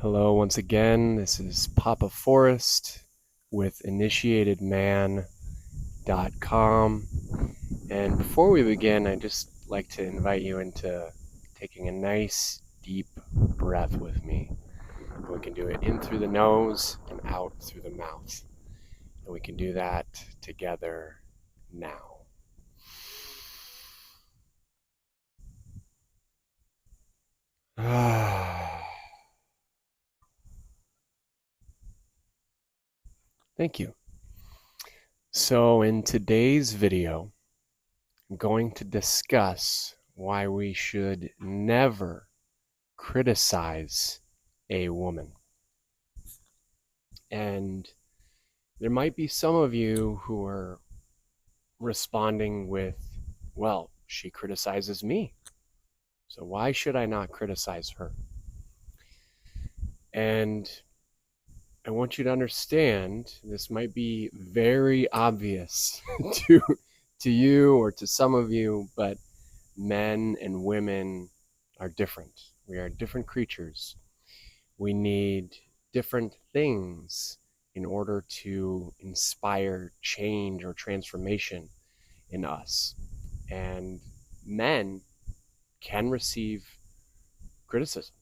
Hello, once again. This is Papa Forrest with initiatedman.com. And before we begin, I'd just like to invite you into taking a nice deep breath with me. We can do it in through the nose and out through the mouth. And we can do that together now. Thank you. So in today's video, I'm going to discuss why we should never criticize a woman. And there might be some of you who are responding with, well, she criticizes me, so why should I not criticize her? And I want you to understand, this might be very obvious to you or to some of you, but men and women are different. We are different creatures. We need different things in order to inspire change or transformation in us. And men can receive criticism.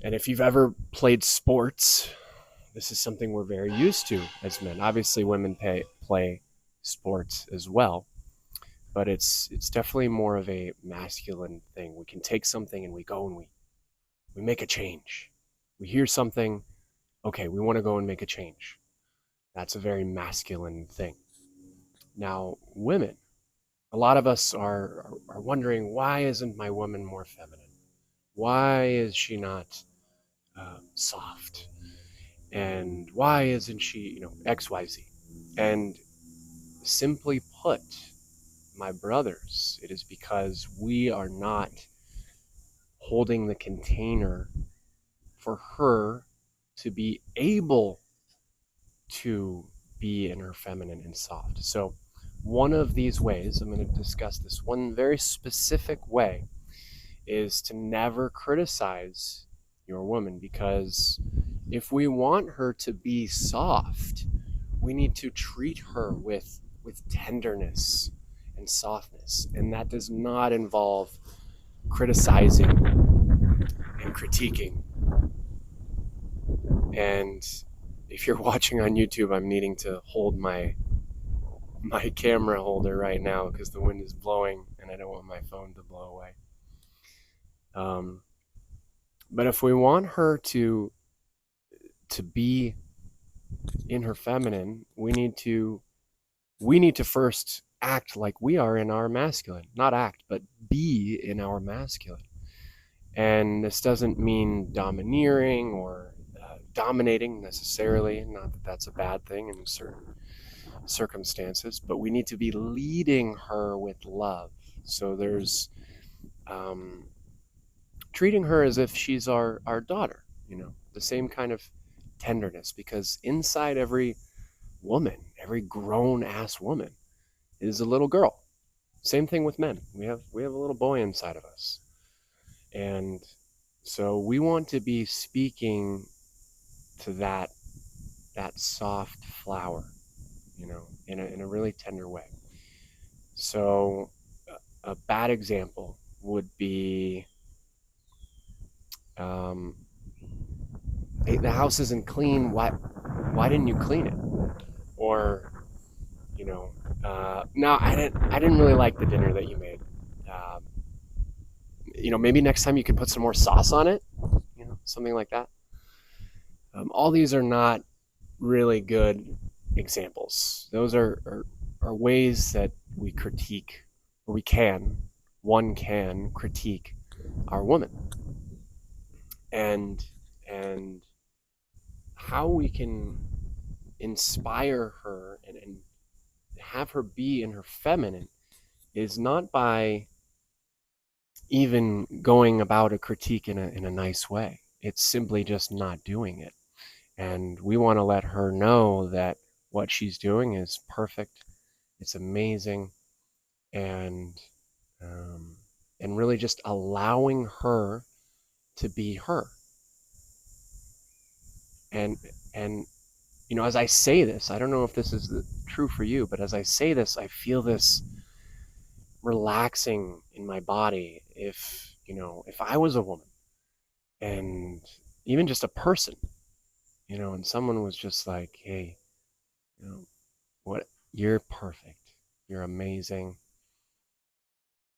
And if you've ever played sports, this is something we're very used to as men. Obviously, women play sports as well, but it's definitely more of a masculine thing. We can take something and we go and we make a change. We hear something, okay, we want to go and make a change. That's a very masculine thing. Now, women, a lot of us are wondering, why isn't my woman more feminine? Why is she not soft? And why isn't she, XYZ? And simply put, my brothers, it is because we are not holding the container for her to be able to be in her feminine and soft. So one of these ways, I'm going to discuss this, one very specific way is to never criticize your woman, because if we want her to be soft, we need to treat her with tenderness and softness. And that does not involve criticizing and critiquing. And if you're watching on YouTube, I'm needing to hold my camera holder right now because the wind is blowing and I don't want my phone to blow away. But if we want her to be in her feminine, we need to first act like we are in our masculine. Not act, but be in our masculine. And this doesn't mean domineering or dominating necessarily. Not that that's a bad thing in certain circumstances, but we need to be leading her with love. So there's treating her as if she's our daughter, the same kind of tenderness, because inside every woman, every grown ass woman, is a little girl. Same thing with men. We have a little boy inside of us. And so we want to be speaking to that soft flower, in a really tender way. So a bad example would be, hey, the house isn't clean. Why didn't you clean it? Or, no, I didn't really like the dinner that you made. Maybe next time you could put some more sauce on it. Something like that. All these are not really good examples. Those are ways that we critique, or one can critique our woman. And how we can inspire her and have her be in her feminine is not by even going about a critique in a nice way. It's simply just not doing it. And we want to let her know that what she's doing is perfect. It's amazing. And and really just allowing her to be her. And as I say this, I don't know if this is true for you, but as I say this, I feel this relaxing in my body. If I was a woman, and even just a person, and someone was just like, hey, what, you're perfect, you're amazing,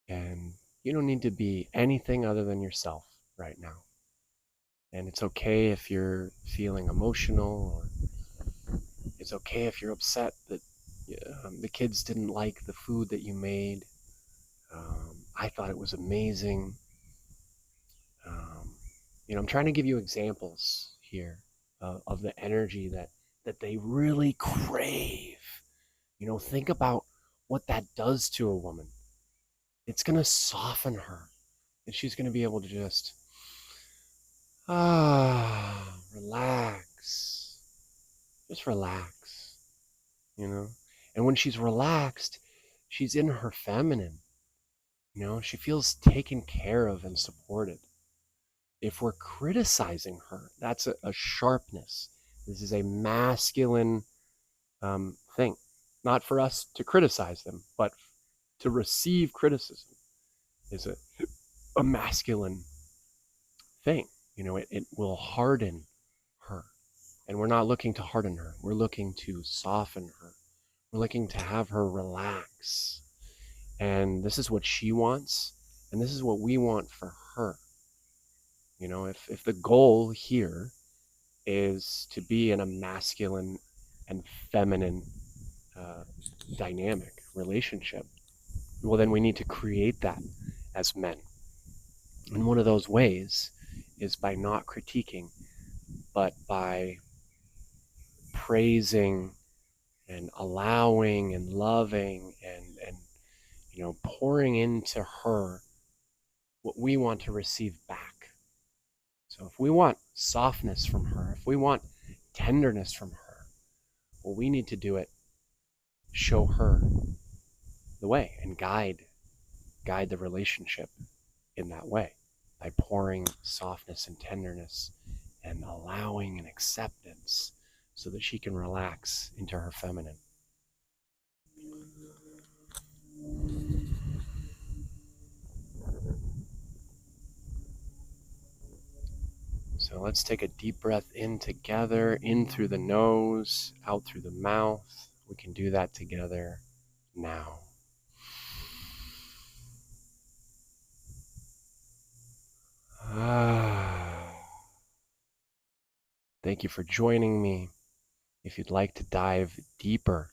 and you don't need to be anything other than yourself right now. And it's okay if you're feeling emotional, or it's okay if you're upset that the kids didn't like the food that you made. I thought it was amazing. Um, I'm trying to give you examples here of the energy that they really crave. Think about what that does to a woman. It's going to soften her, and she's going to be able to just relax. Just relax, And when she's relaxed, she's in her feminine. She feels taken care of and supported. If we're criticizing her, that's a sharpness. This is a masculine thing. Not for us to criticize them, but to receive criticism is a masculine thing. It will harden her. And we're not looking to harden her. We're looking to soften her. We're looking to have her relax. And this is what she wants, and this is what we want for her. If the goal here is to be in a masculine and feminine dynamic relationship, well, then we need to create that as men. And one of those ways is by not critiquing, but by praising and allowing and loving and pouring into her what we want to receive back. So if we want softness from her, if we want tenderness from her, well, we need to do it, show her the way, and guide the relationship in that way by pouring softness and tenderness and allowing and acceptance so that she can relax into her feminine. So let's take a deep breath in together, in through the nose, out through the mouth. We can do that together now. Thank you for joining me. If you'd like to dive deeper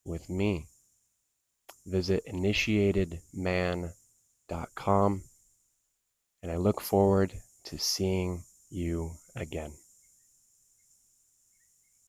with me, visit initiatedman.com, and I look forward to seeing you again.